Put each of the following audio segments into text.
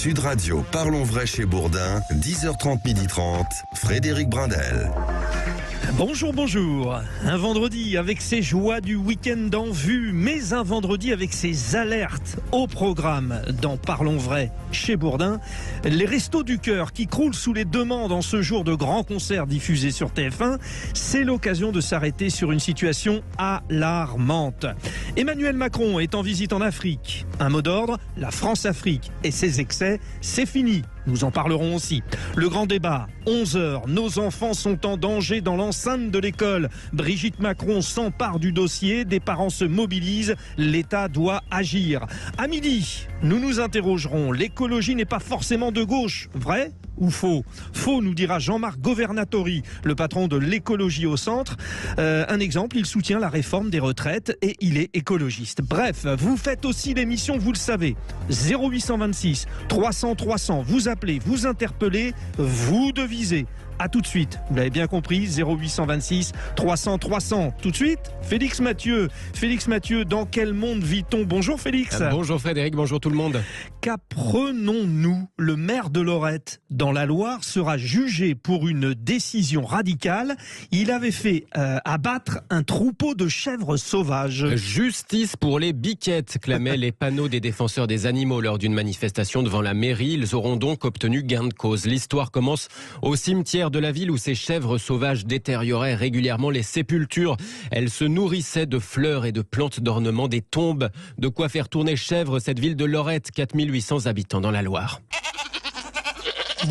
Sud Radio, Parlons Vrai chez Bourdin, 10h30, 12h30, Frédéric Brindel. Bonjour, bonjour. Un vendredi avec ses joies du week-end en vue, mais un vendredi avec ses alertes au programme dans Parlons Vrai chez Bourdin. Les Restos du Cœur qui croulent sous les demandes en ce jour de grands concerts diffusés sur TF1, c'est l'occasion de s'arrêter sur une situation alarmante. Emmanuel Macron est en visite en Afrique. Un mot d'ordre, la France-Afrique et ses excès, c'est fini. Nous en parlerons aussi. Le grand débat, 11h, nos enfants sont en danger dans l'enceinte de l'école. Brigitte Macron s'empare du dossier, des parents se mobilisent, l'État doit agir. À midi, nous nous interrogerons, l'écologie n'est pas forcément de gauche, vrai ou faux? Faux, nous dira Jean-Marc Governatori, le patron de l'écologie au centre. Un exemple, il soutient la réforme des retraites et il est écologiste. Bref, vous faites aussi l'émission, vous le savez. 0826 300 300, vous appelez, vous interpellez, vous devisez. A tout de suite, vous l'avez bien compris, 0826 300 300. Tout de suite, Félix Mathieu. Félix Mathieu, dans quel monde vit-on? Bonjour Félix. Bonjour Frédéric, bonjour tout le monde. Qu'apprenons-nous? Le maire de Lorette, dans la Loire, sera jugé pour une décision radicale. Il avait fait abattre un troupeau de chèvres sauvages. Justice pour les biquettes, clamaient les panneaux des défenseurs des animaux lors d'une manifestation devant la mairie. Ils auront donc obtenu gain de cause. L'histoire commence au cimetière de la ville où ces chèvres sauvages détérioraient régulièrement les sépultures. Elles se nourrissaient de fleurs et de plantes d'ornement, des tombes. De quoi faire tourner chèvres cette ville de Lorette, 4800 habitants dans la Loire.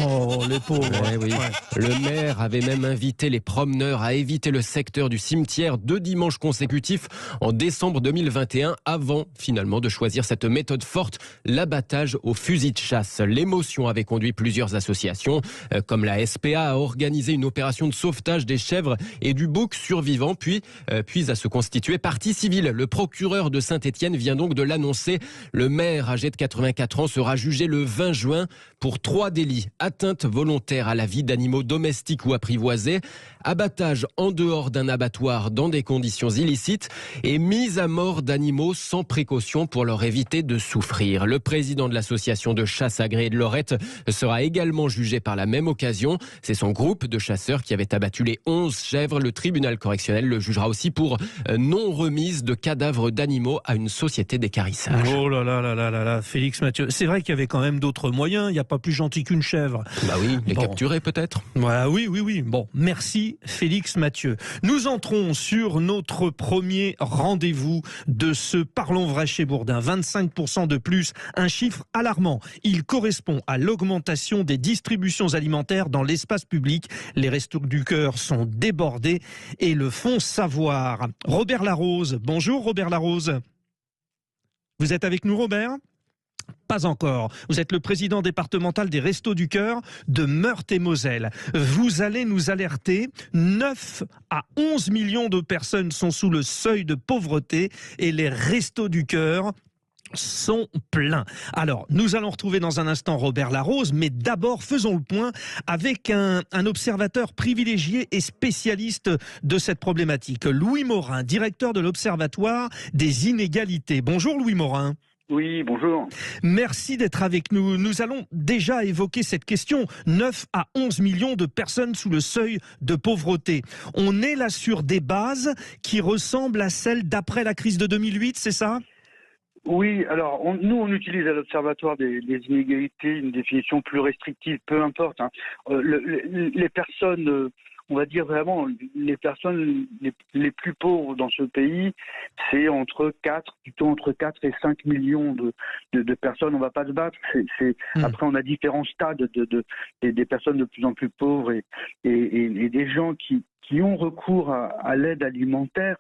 Oh, les pauvres. Oui. Le maire avait même invité les promeneurs à éviter le secteur du cimetière 2 dimanches consécutifs en décembre 2021 avant finalement de choisir cette méthode forte, l'abattage au fusil de chasse. L'émotion avait conduit plusieurs associations comme la SPA à organiser une opération de sauvetage des chèvres et du bouc survivant puis à se constituer partie civile. Le procureur de Saint-Étienne vient donc de l'annoncer. Le maire âgé de 84 ans sera jugé le 20 juin pour 3 délits. Atteinte volontaire à la vie d'animaux domestiques ou apprivoisés, abattage en dehors d'un abattoir dans des conditions illicites et mise à mort d'animaux sans précaution pour leur éviter de souffrir. Le président de l'association de chasse agréée de Lorette sera également jugé par la même occasion. C'est son groupe de chasseurs qui avait abattu les 11 chèvres. Le tribunal correctionnel le jugera aussi pour non-remise de cadavres d'animaux à une société d'équarrissage. Oh là là là là là là, Félix Mathieu. C'est vrai qu'il y avait quand même d'autres moyens. Il n'y a pas plus gentil qu'une chèvre. Bah oui, les capturer peut-être. Ouais, oui. Bon, merci Félix Mathieu. Nous entrons sur notre premier rendez-vous de ce Parlons Vrai chez Bourdin. 25% de plus, un chiffre alarmant. Il correspond à l'augmentation des distributions alimentaires dans l'espace public. Les Restos du Cœur sont débordés et le font savoir. Robert Larose. Bonjour Robert Larose. Vous êtes avec nous Robert ? Pas encore. Vous êtes le président départemental des Restos du Cœur de Meurthe-et-Moselle. Vous allez nous alerter. 9 à 11 millions de personnes sont sous le seuil de pauvreté et les Restos du Cœur sont pleins. Alors, nous allons retrouver dans un instant Robert Larose, mais d'abord faisons le point avec un observateur privilégié et spécialiste de cette problématique. Louis Morin, directeur de l'Observatoire des inégalités. Bonjour Louis Morin. Oui, bonjour. Merci d'être avec nous. Nous allons déjà évoquer cette question. 9 à 11 millions de personnes sous le seuil de pauvreté. On est là sur des bases qui ressemblent à celles d'après la crise de 2008, c'est ça ? Oui, alors nous on utilise à l'Observatoire des inégalités une définition plus restrictive, peu importe. Les personnes... on va dire vraiment, les personnes les plus pauvres dans ce pays, c'est plutôt entre 4 et 5 millions de personnes. On ne va pas se battre. Après, on a différents stades des personnes de plus en plus pauvres et des gens qui ont recours à l'aide alimentaire.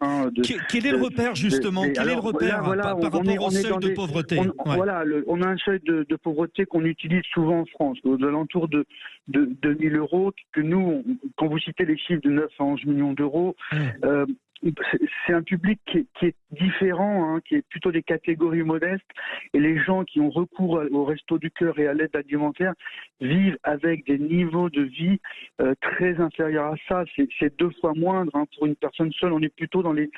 Quel est le repère, justement? Quel est le repère par rapport au seuil de pauvreté? Voilà, on a un seuil de pauvreté qu'on utilise souvent en France, aux alentours de 1 000 euros, que nous, quand vous citez les chiffres de 9 à 11 millions d'euros, c'est un public qui est différent, hein, qui est plutôt des catégories modestes. Et les gens qui ont recours au Resto du Cœur et à l'aide alimentaire vivent avec des niveaux de vie très inférieurs à ça. C'est 2 fois moindre, hein. Pour une personne seule, on est plutôt dans les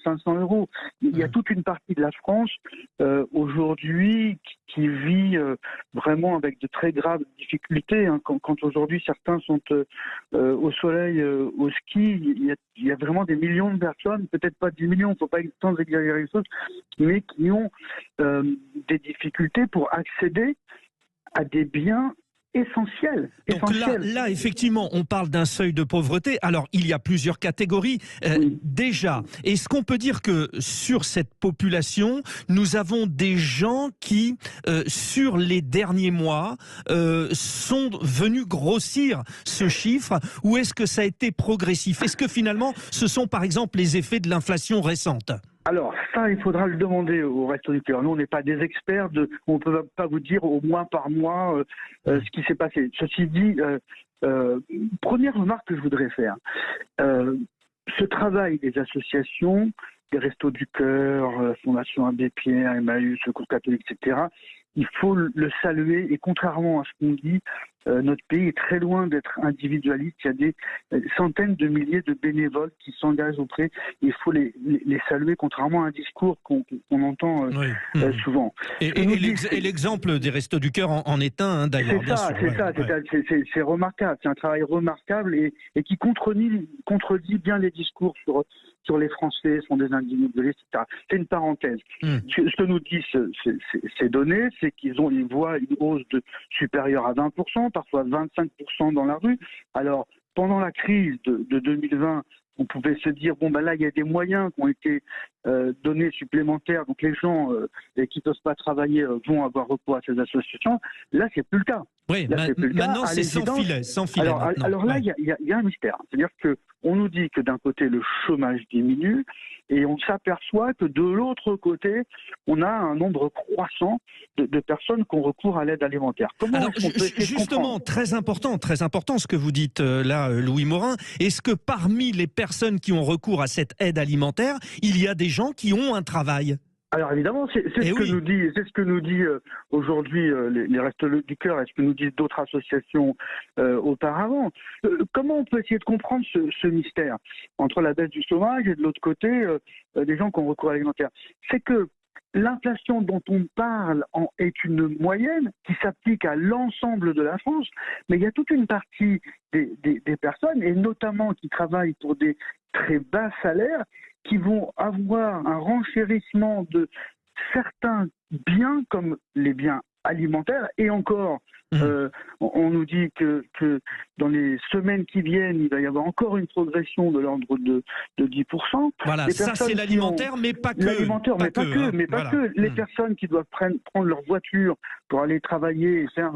500 €. Il y a toute une partie de la France aujourd'hui qui vit vraiment avec de très graves difficultés, hein. Quand aujourd'hui certains sont au soleil, au ski, il y a vraiment des millions de personnes, peut-être pas 10 millions, il ne faut pas tant exagérer les choses, mais qui ont des difficultés pour accéder à des biens essentiels. Donc là, effectivement, on parle d'un seuil de pauvreté. Alors, il y a plusieurs catégories. Oui. Déjà, est-ce qu'on peut dire que sur cette population, nous avons des gens qui, sur les derniers mois, sont venus grossir ce chiffre, ou est-ce que ça a été progressif? Est-ce que finalement, ce sont par exemple les effets de l'inflation récente? Alors ça, il faudra le demander au Resto du Cœur. Nous, on n'est pas des experts, on ne peut pas vous dire au mois par mois ce qui s'est passé. Ceci dit, première remarque que je voudrais faire, ce travail des associations, des Restos du Cœur, Fondation Abbé Pierre, Emmaüs, Secours catholique, etc., il faut le saluer, et contrairement à ce qu'on dit, notre pays est très loin d'être individualiste. Il y a des centaines de milliers de bénévoles qui s'engagent auprès. Il faut les saluer, contrairement à un discours qu'on entend souvent. Et l'exemple des Restos du Cœur en est un, hein, d'ailleurs. C'est remarquable. C'est un travail remarquable et qui contredit bien les discours sur les Français sont des individualistes, etc. C'est une parenthèse. Ce que nous disent ces données, c'est ils voient une hausse supérieure à 20%, parfois 25% dans la rue. Alors, pendant la crise de 2020, on pouvait se dire, là, il y a des moyens qui ont été donnés supplémentaires, donc les gens qui ne peuvent pas travailler vont avoir recours à ces associations. Là, c'est plus le cas. Oui, maintenant, c'est sans filet. Alors là, il y a un mystère. C'est-à-dire qu'on nous dit que d'un côté, le chômage diminue, et on s'aperçoit que de l'autre côté, on a un nombre croissant de personnes qui ont recours à l'aide alimentaire. Alors, justement, très important ce que vous dites là, Louis Morin. Est-ce que parmi les personnes qui ont recours à cette aide alimentaire, il y a des gens qui ont un travail ? Alors évidemment, c'est ce que nous dit aujourd'hui les Restos du Cœur, et ce que nous disent d'autres associations auparavant. Comment on peut essayer de comprendre ce mystère entre la baisse du chômage et de l'autre côté des gens qui ont recours à l'alimentaire? C'est que l'inflation dont on parle est une moyenne qui s'applique à l'ensemble de la France, mais il y a toute une partie des personnes, et notamment qui travaillent pour des très bas salaires, qui vont avoir un renchérissement de certains biens comme les biens alimentaires. Et encore, on nous dit que dans les semaines qui viennent, il va y avoir encore une progression de l'ordre de 10%. Voilà, ça c'est l'alimentaire, mais pas que. L'alimentaire, mais pas que. Les personnes qui doivent prendre leur voiture pour aller travailler et faire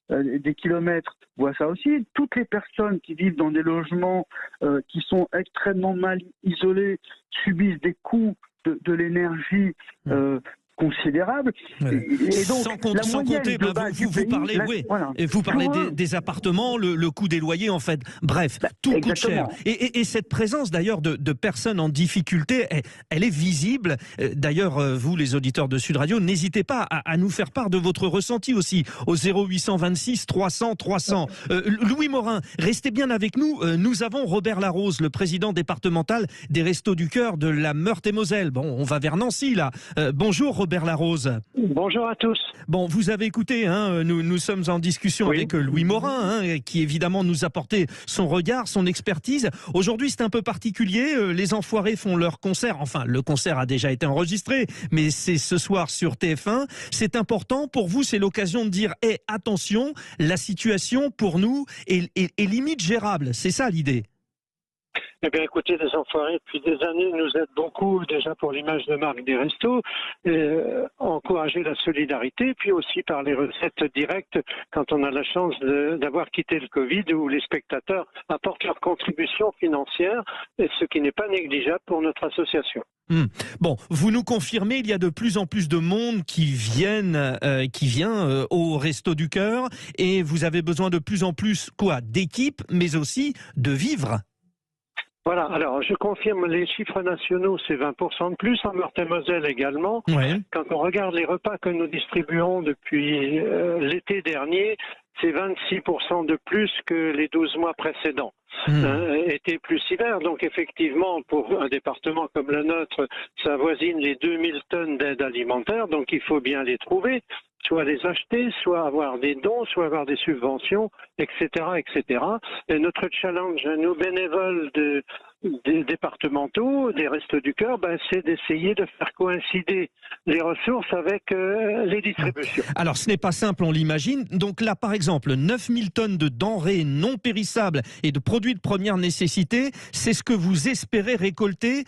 des kilomètres voient ça aussi. Toutes les personnes qui vivent dans des logements qui sont extrêmement mal isolés subissent des coûts de l'énergie considérable. Et donc, sans compter, vous parlez des appartements, le coût des loyers, en fait. Bref, tout coûte cher. Et cette présence, d'ailleurs, de personnes en difficulté, elle est visible. D'ailleurs, vous, les auditeurs de Sud Radio, n'hésitez pas à nous faire part de votre ressenti aussi, au 0826 300 300. Louis Morin, restez bien avec nous. Nous avons Robert Larose, le président départemental des Restos du Cœur de la Meurthe-et-Moselle. Bon, on va vers Nancy, là. Bonjour, Robert Larose. Bonjour à tous. Bon, vous avez écouté, nous sommes en discussion avec Louis Morin, qui évidemment nous a porté son regard, son expertise. Aujourd'hui, c'est un peu particulier. Les Enfoirés font leur concert. Enfin, le concert a déjà été enregistré, mais c'est ce soir sur TF1. C'est important pour vous, c'est l'occasion de dire attention, la situation pour nous est limite gérable. C'est ça l'idée. Eh bien, écoutez, les Enfoirés, depuis des années, nous aident beaucoup, déjà pour l'image de marque des restos, encourager la solidarité, puis aussi par les recettes directes, quand on a la chance d'avoir quitté le Covid, où les spectateurs apportent leur contribution financière, et ce qui n'est pas négligeable pour notre association. Bon, vous nous confirmez, il y a de plus en plus de monde qui vient au Resto du Cœur, et vous avez besoin de plus en plus d'équipes, mais aussi de vivres. Voilà, alors je confirme les chiffres nationaux, c'est 20% de plus, en Meurthe-et-Moselle également. Ouais. Quand on regarde les repas que nous distribuons depuis l'été dernier, c'est 26% de plus que les 12 mois précédents. Été plus hiver, donc effectivement pour un département comme le nôtre, ça avoisine les 2000 tonnes d'aide alimentaire, donc il faut bien les trouver, soit les acheter, soit avoir des dons, soit avoir des subventions, etc., etc. Et notre challenge, nous bénévoles des départementaux, des Restos du Cœur, c'est d'essayer de faire coïncider les ressources avec les distributions. Alors ce n'est pas simple, on l'imagine. Donc là, par exemple, 9000 tonnes de denrées non périssables et de produits de première nécessité, c'est ce que vous espérez récolter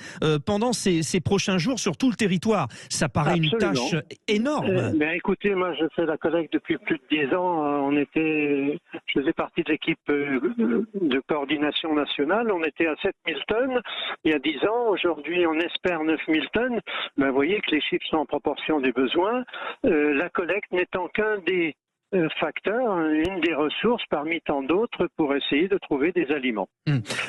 pendant ces prochains jours sur tout le territoire. Ça paraît Absolument. Une tâche énorme. Mais écoutez, moi je fais la collecte depuis plus de 10 ans. Je faisais partie de l'équipe de coordination nationale. On était à 7000 tonnes il y a 10 ans. Aujourd'hui, on espère 9000 tonnes. Vous voyez que les chiffres sont en proportion des besoins. La collecte n'étant qu'un des facteurs, une des ressources parmi tant d'autres pour essayer de trouver des aliments.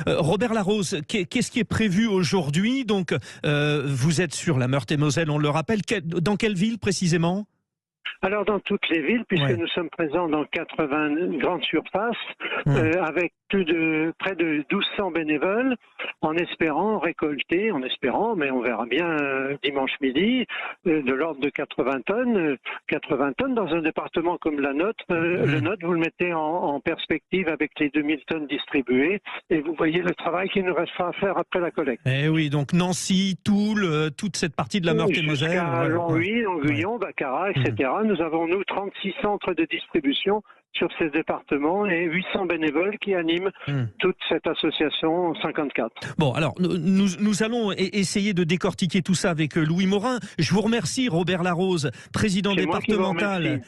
Robert Larose, qu'est-ce qui est prévu aujourd'hui? Donc, vous êtes sur la Meurthe-et-Moselle, on le rappelle. Dans quelle ville précisément? Alors dans toutes les villes, puisque nous sommes présents dans 80 grandes surfaces, avec près de 1200 bénévoles, en espérant récolter, mais on verra bien dimanche midi, de l'ordre de 80 tonnes dans un département comme le nôtre, vous le mettez en perspective avec les 2000 tonnes distribuées, et vous voyez le travail qu'il nous restera à faire après la collecte. Eh oui, donc Nancy, Toul, toute cette partie de la Meurthe-et-Moselle. Jusqu'à Longwy, Longuyon, Baccarat, etc. Nous avons, 36 centres de distribution sur ces départements et 800 bénévoles qui animent toute cette association 54. Bon, alors, nous allons essayer de décortiquer tout ça avec Louis Morin. Je vous remercie, Robert Larose, président départemental,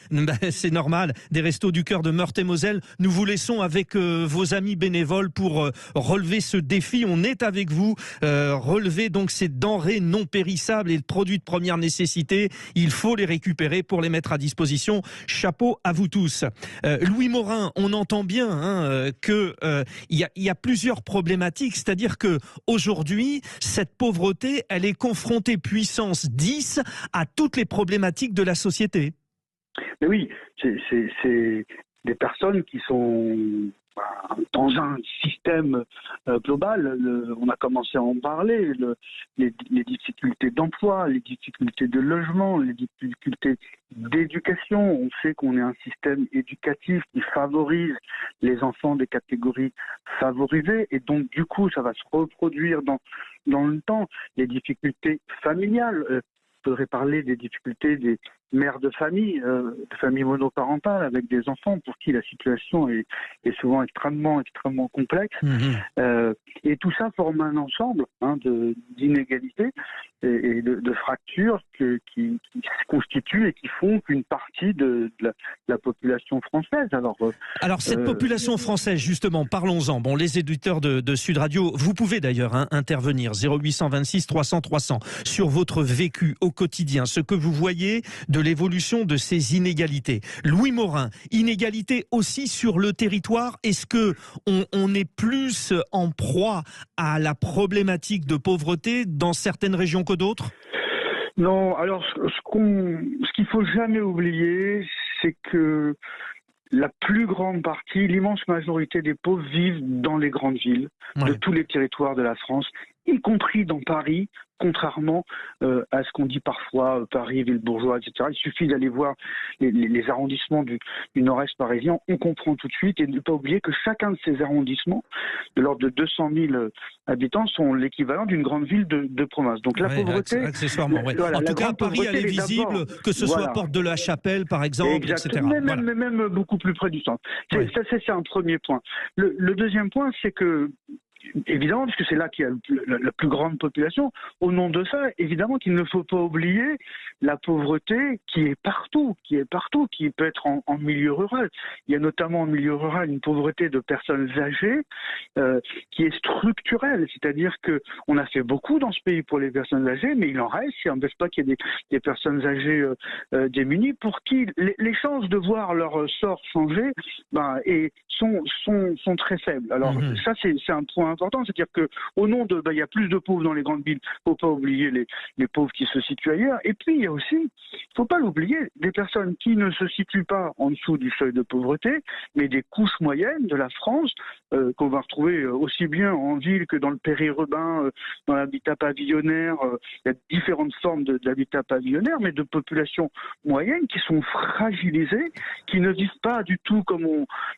c'est normal, des Restos du Cœur de Meurthe-et-Moselle. Nous vous laissons avec vos amis bénévoles pour relever ce défi. On est avec vous, relever donc ces denrées non périssables et produits de première nécessité. Il faut les récupérer pour les mettre à disposition. Chapeau à vous tous. Louis Morin, on entend bien qu'il y a plusieurs problématiques, c'est-à-dire que aujourd'hui, cette pauvreté, elle est confrontée puissance 10 à toutes les problématiques de la société. Mais oui, c'est des personnes qui sont dans un système global. On a commencé à en parler, les difficultés d'emploi, les difficultés de logement, les difficultés d'éducation. On sait qu'on est un système éducatif qui favorise les enfants des catégories favorisées, et donc du coup ça va se reproduire dans le temps. Les difficultés familiales, il faudrait parler des difficultés des mères de famille monoparentales avec des enfants pour qui la situation est souvent extrêmement complexe. Et tout ça forme un ensemble d'inégalités et de fractures qui se constituent et qui font qu'une partie de la population française. Alors cette population française, justement, parlons-en. Bon, les éditeurs de Sud Radio, vous pouvez d'ailleurs intervenir 0826 300 300 sur votre vécu au quotidien, ce que vous voyez de l'évolution de ces inégalités. Louis Morin, inégalités aussi sur le territoire. Est-ce que on est plus en proie à la problématique de pauvreté dans certaines régions que d'autres? Non, alors ce qu'il faut jamais oublier, c'est que la plus grande partie, l'immense majorité des pauvres vivent dans les grandes villes de tous les territoires de la France, y compris dans Paris, contrairement à ce qu'on dit parfois, Paris, ville bourgeoise, etc. Il suffit d'aller voir les arrondissements du nord-est parisien, on comprend tout de suite, et ne pas oublier que chacun de ces arrondissements, de l'ordre de 200 000 habitants, sont l'équivalent d'une grande ville de province. Donc la pauvreté... Accessoirement, en tout cas, Paris, elle est visible, que ce soit Porte de la Chapelle, par exemple, etc. Mais même beaucoup plus près du centre. Ça, c'est un premier point. Le deuxième point, c'est que évidemment, parce que c'est là qu'il y a la plus grande population, au nom de ça, évidemment qu'il ne faut pas oublier la pauvreté qui est partout, qui peut être en milieu rural. Il y a notamment en milieu rural une pauvreté de personnes âgées qui est structurelle, c'est-à-dire qu'on a fait beaucoup dans ce pays pour les personnes âgées, mais il en reste, il n'empêche pas qu'il y ait des personnes âgées démunies pour qui les chances de voir leur sort changer sont très faibles. Alors ça, c'est un point important, c'est-à-dire que au nom de, il y a plus de pauvres dans les grandes villes, faut pas oublier les pauvres qui se situent ailleurs. Et puis il y a aussi, faut pas l'oublier, des personnes qui ne se situent pas en dessous du seuil de pauvreté, mais des couches moyennes de la France qu'on va retrouver aussi bien en ville que dans le périurbain, dans l'habitat pavillonnaire. Il y a différentes formes d'habitat pavillonnaire, mais de populations moyennes qui sont fragilisées, qui ne vivent pas du tout comme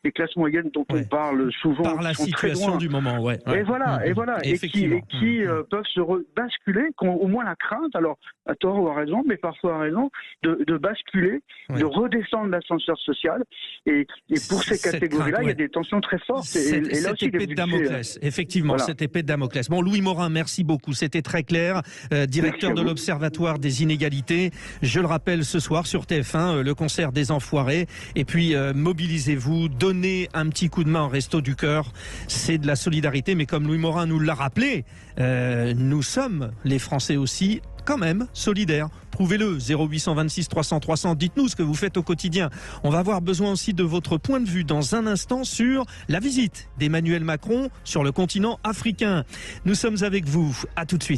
les classes moyennes dont on parle souvent. Par la situation du moment, Et voilà, et qui peuvent se basculer, qui ont au moins la crainte, alors à tort ou à raison, mais parfois à raison, de basculer, de redescendre l'ascenseur social. Et pour ces catégories-là, il y a des tensions très fortes. Et là aussi, épée de Damoclès, effectivement, cette épée de Damoclès. Bon, Louis Morin, merci beaucoup. C'était très clair. Directeur de l'Observatoire des inégalités. Je le rappelle, ce soir sur TF1, le concert des Enfoirés. Et puis, mobilisez-vous, donnez un petit coup de main au Resto du Cœur. C'est de la solidarité, mais comme Louis Morin nous l'a rappelé, nous sommes, les Français aussi, quand même solidaires. Prouvez-le, 0826 300 300. Dites-nous ce que vous faites au quotidien. On va avoir besoin aussi de votre point de vue dans un instant sur la visite d'Emmanuel Macron sur le continent africain. Nous sommes avec vous. À tout de suite.